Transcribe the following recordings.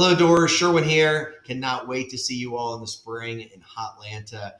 Hello, Doors. Sherwin here. Cannot wait to see you all in the spring in Hotlanta.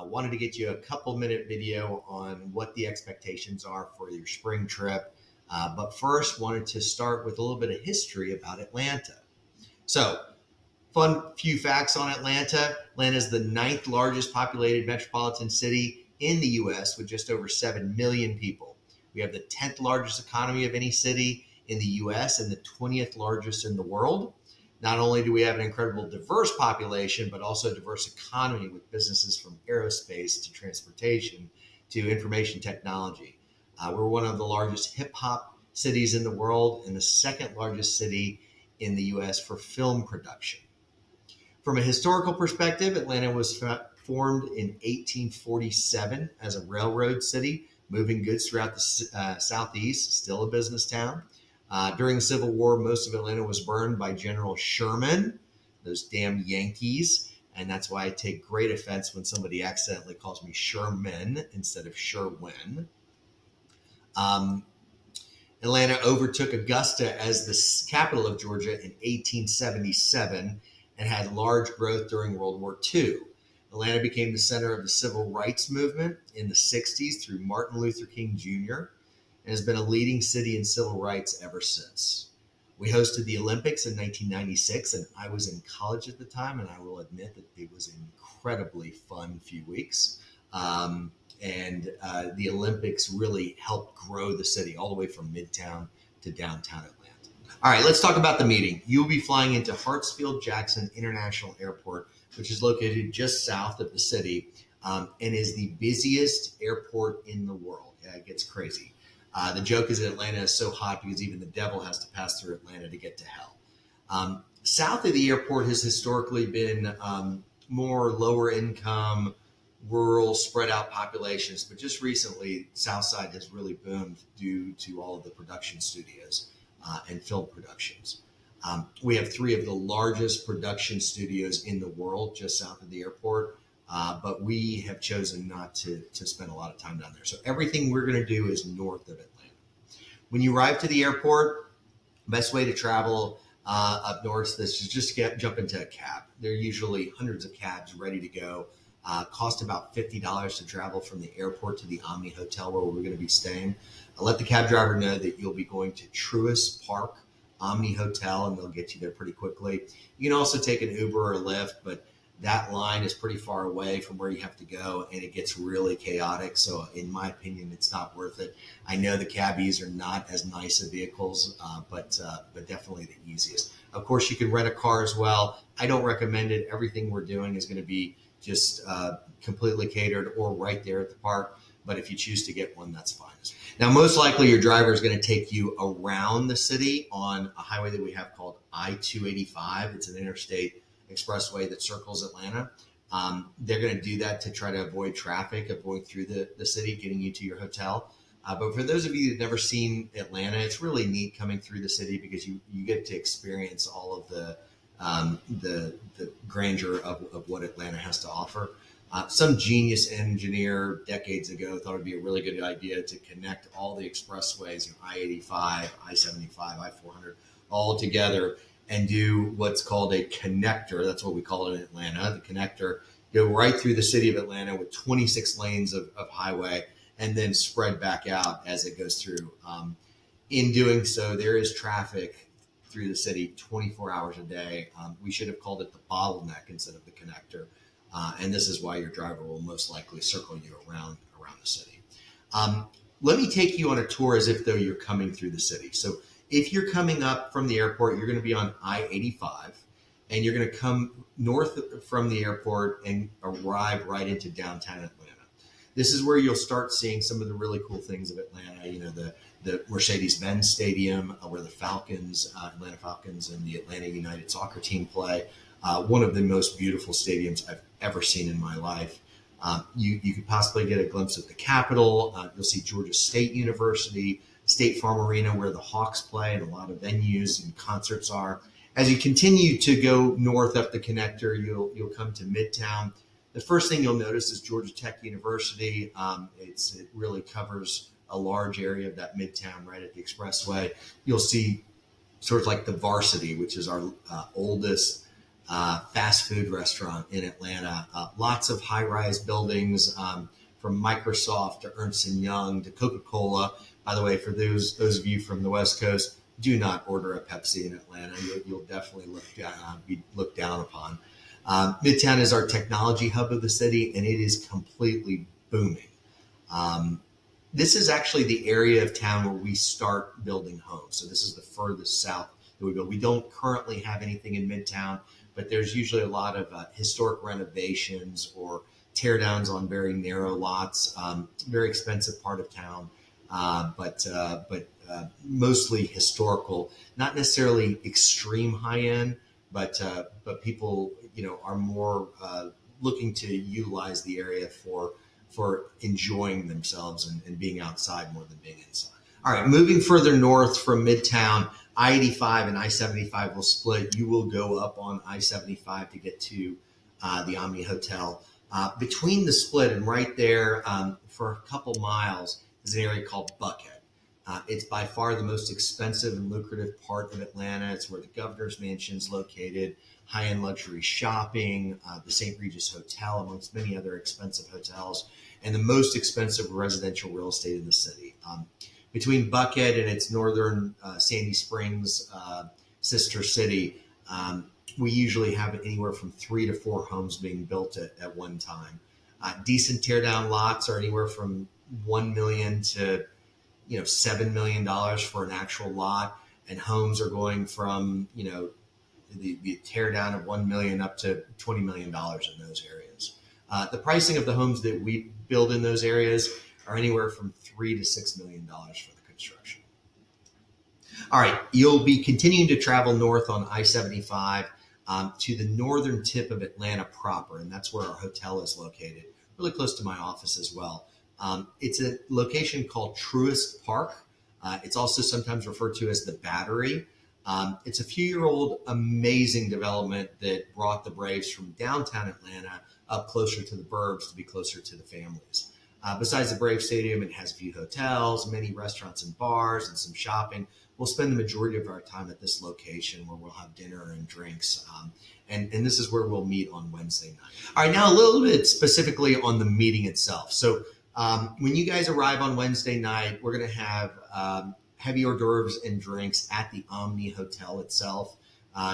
Wanted to get you a couple-minute video on what the expectations are for your spring trip. But first, wanted to start with a little bit of history about Atlanta. So, fun few facts on Atlanta. Atlanta is the 9th largest populated metropolitan city in the U.S. with just over 7 million people. We have the 10th largest economy of any city in the U.S. and the 20th largest in the world. Not only do we have an incredible diverse population, but also a diverse economy with businesses from aerospace to transportation to information technology. We're one of the largest hip hop cities in the world and the second largest city in the U.S. for film production. From a historical perspective, Atlanta was formed in 1847 as a railroad city, moving goods throughout the Southeast, still a business town. During the Civil War, most of Atlanta was burned by General Sherman, those damn Yankees. And that's why I take great offense when somebody accidentally calls me Sherman instead of Sherwin. Atlanta overtook Augusta as the capital of Georgia in 1877 and had large growth during World War II. Atlanta became the center of the civil rights movement in the 60s through Martin Luther King Jr., and has been a leading city in civil rights ever since. We hosted the Olympics in 1996, and I was in college at the time, and I will admit that it was an incredibly fun few weeks. The Olympics really helped grow the city all the way from Midtown to downtown Atlanta. All right, let's talk about the meeting. You'll be flying into Hartsfield-Jackson International Airport, which is located just south of the city and is the busiest airport in the world. Yeah, it gets crazy. The joke is that Atlanta is so hot because even the devil has to pass through Atlanta to get to hell. South of the airport has historically been more lower income, rural, spread out populations, but just recently, South Side has really boomed due to all of the production studios and film productions. We have 3 of the largest production studios in the world just south of the airport. But we have chosen not to spend a lot of time down there. So everything we're going to do is north of Atlanta. When you arrive to the airport, best way to travel up north is just jump into a cab. There are usually hundreds of cabs ready to go. Cost about $50 to travel from the airport to the Omni Hotel where we're going to be staying. Let the cab driver know that you'll be going to Truist Park Omni Hotel, and they'll get you there pretty quickly. You can also take an Uber or Lyft, but that line is pretty far away from where you have to go, and it gets really chaotic. So in my opinion, it's not worth it. I know the cabbies are not as nice of vehicles, but definitely the easiest. Of course, you can rent a car as well. I don't recommend it. Everything we're doing is going to be just completely catered or right there at the park. But if you choose to get one, that's fine. Now, most likely your driver is going to take you around the city on a highway that we have called I-285. It's an interstate expressway that circles Atlanta. They're going to do that to try to avoid traffic, avoid through the city, getting you to your hotel. But for those of you who've never seen Atlanta, it's really neat coming through the city because you get to experience all of the grandeur of what Atlanta has to offer. Some genius engineer decades ago thought it'd be a really good idea to connect all the expressways, I-85, I-75, I-400, all together and do what's called a connector. That's what we call it in Atlanta. The connector, go right through the city of Atlanta with 26 lanes of highway and then spread back out as it goes through. In doing so, there is traffic through the city 24 hours a day. We should have called it the bottleneck instead of the connector. And this is why your driver will most likely circle you around the city. Let me take you on a tour as if though you're coming through the city. So if you're coming up from the airport, you're going to be on I-85, and you're going to come north from the airport and arrive right into downtown Atlanta. This is where you'll start seeing some of the really cool things of Atlanta. You know, the Mercedes-Benz Stadium, where the Atlanta Falcons, and the Atlanta United soccer team play. One of the most beautiful stadiums I've ever seen in my life. You could possibly get a glimpse of the Capitol. You'll see Georgia State University, State Farm Arena, where the Hawks play, and a lot of venues and concerts are. As you continue to go north up the connector, you'll come to Midtown. The first thing you'll notice is Georgia Tech University. It really covers a large area of that Midtown right at the expressway. You'll see stores like the Varsity, which is our oldest fast food restaurant in Atlanta. Lots of high-rise buildings, from Microsoft to Ernst & Young to Coca-Cola. By the way, for those of you from the West Coast, do not order a Pepsi in Atlanta. You'll definitely be looked down upon. Midtown is our technology hub of the city, and it is completely booming. This is actually the area of town where we start building homes. So this is the furthest south that we build. We don't currently have anything in Midtown, but there's usually a lot of historic renovations or tear downs on very narrow lots. Very expensive part of town, but mostly historical, not necessarily extreme high end, but people are more looking to utilize the area for enjoying themselves and being outside more than being inside. All right, moving further north from Midtown, I-85 and I-75 will split. You will go up on I-75 to get to the Omni Hotel. Between the split and right there for a couple miles is an area called Buckhead. It's by far the most expensive and lucrative part of Atlanta. It's where the governor's mansion is located, high-end luxury shopping, the St. Regis Hotel, amongst many other expensive hotels, and the most expensive residential real estate in the city. Between Buckhead and its northern Sandy Springs sister city, we usually have anywhere from 3 to 4 homes being built at one time. Decent teardown lots are anywhere from $1 million to $7 million for an actual lot, and homes are going from the tear down of $1 million up to $20 million in those areas. The pricing of the homes that we build in those areas are anywhere from $3 to $6 million for the construction. All right, you'll be continuing to travel north on I-75 to the northern tip of Atlanta proper, and that's where our hotel is located, really close to my office as well. It's a location called Truist Park. It's also sometimes referred to as the Battery. It's a few-year-old amazing development that brought the Braves from downtown Atlanta up closer to the burbs to be closer to the families. Besides the Brave Stadium, it has a few hotels, many restaurants and bars, and some shopping. We'll spend the majority of our time at this location where we'll have dinner and drinks. And this is where we'll meet on Wednesday night. All right, now a little bit specifically on the meeting itself. So when you guys arrive on Wednesday night, we're going to have heavy hors d'oeuvres and drinks at the Omni Hotel itself.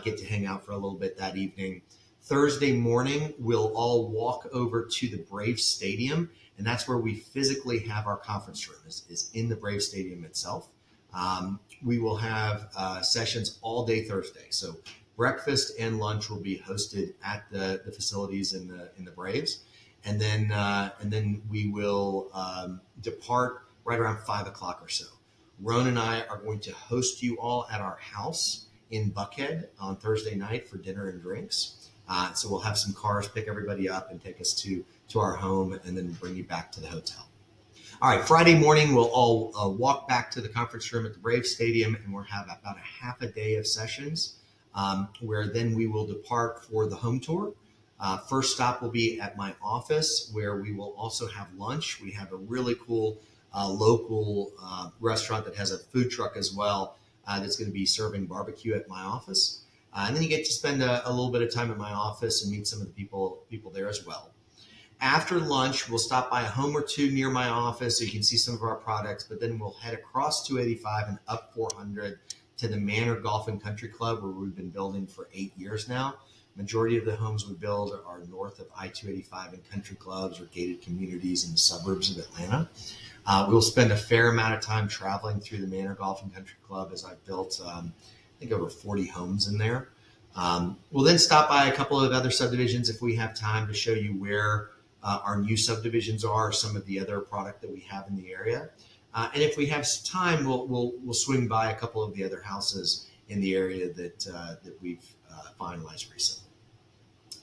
Get to hang out for a little bit that evening. Thursday morning, we'll all walk over to the Brave Stadium, and that's where we physically have our conference room, is in the Brave Stadium itself. We will have sessions all day Thursday. So breakfast and lunch will be hosted at the facilities in the Braves. And then we will depart right around 5 o'clock or so. Roan and I are going to host you all at our house in Buckhead on Thursday night for dinner and drinks. So we'll have some cars pick everybody up and take us to our home and then bring you back to the hotel. All right, Friday morning, we'll all walk back to the conference room at the Brave Stadium, and we'll have about a half a day of sessions where then we will depart for the home tour. First stop will be at my office, where we will also have lunch. We have a really cool local restaurant that has a food truck as well that's going to be serving barbecue at my office. And then you get to spend a little bit of time at my office and meet some of the people there as well. After lunch, we'll stop by a home or two near my office so you can see some of our products, but then we'll head across 285 and up 400 to the Manor Golf and Country Club, where we've been building for 8 years now. Majority of the homes we build are north of I-285 and country clubs or gated communities in the suburbs of Atlanta. We'll spend a fair amount of time traveling through the Manor Golf and Country Club, as I've built, I think, over 40 homes in there. We'll then stop by a couple of other subdivisions if we have time to show you where our new subdivisions are, some of the other product that we have in the area. And if we have time, we'll swing by a couple of the other houses in the area that we've finalized recently.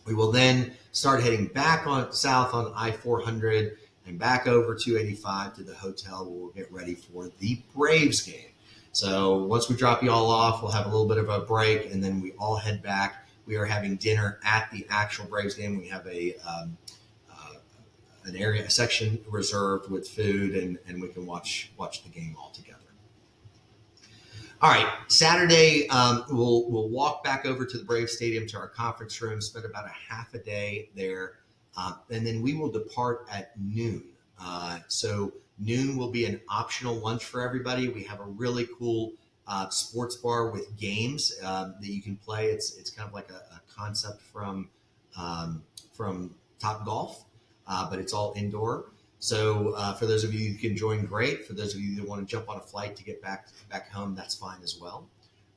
We will then start heading back south on I-400 and back over 285 to the hotel, where we'll get ready for the Braves game. So once we drop you all off, we'll have a little bit of a break, and then we all head back. We are having dinner at the actual Braves game. We have a section reserved with food, and we can watch the game all together. All right, Saturday, we'll walk back over to the Brave Stadium to our conference room, spend about a half a day there, and then we will depart at noon. So noon will be an optional lunch for everybody. We have a really cool sports bar with games that you can play. It's kind of like a concept from Top Golf, but it's all indoor. So for those of you who can join, great. For those of you that want to jump on a flight to get back home, that's fine as well.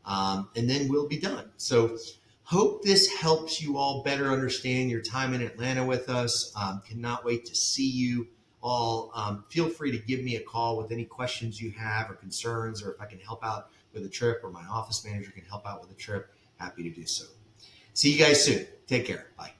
And then we'll be done. So hope this helps you all better understand your time in Atlanta with us. Cannot wait to see you all. Feel free to give me a call with any questions you have or concerns, or if I can help out with a trip or my office manager can help out with a trip, happy to do so. See you guys soon. Take care. Bye.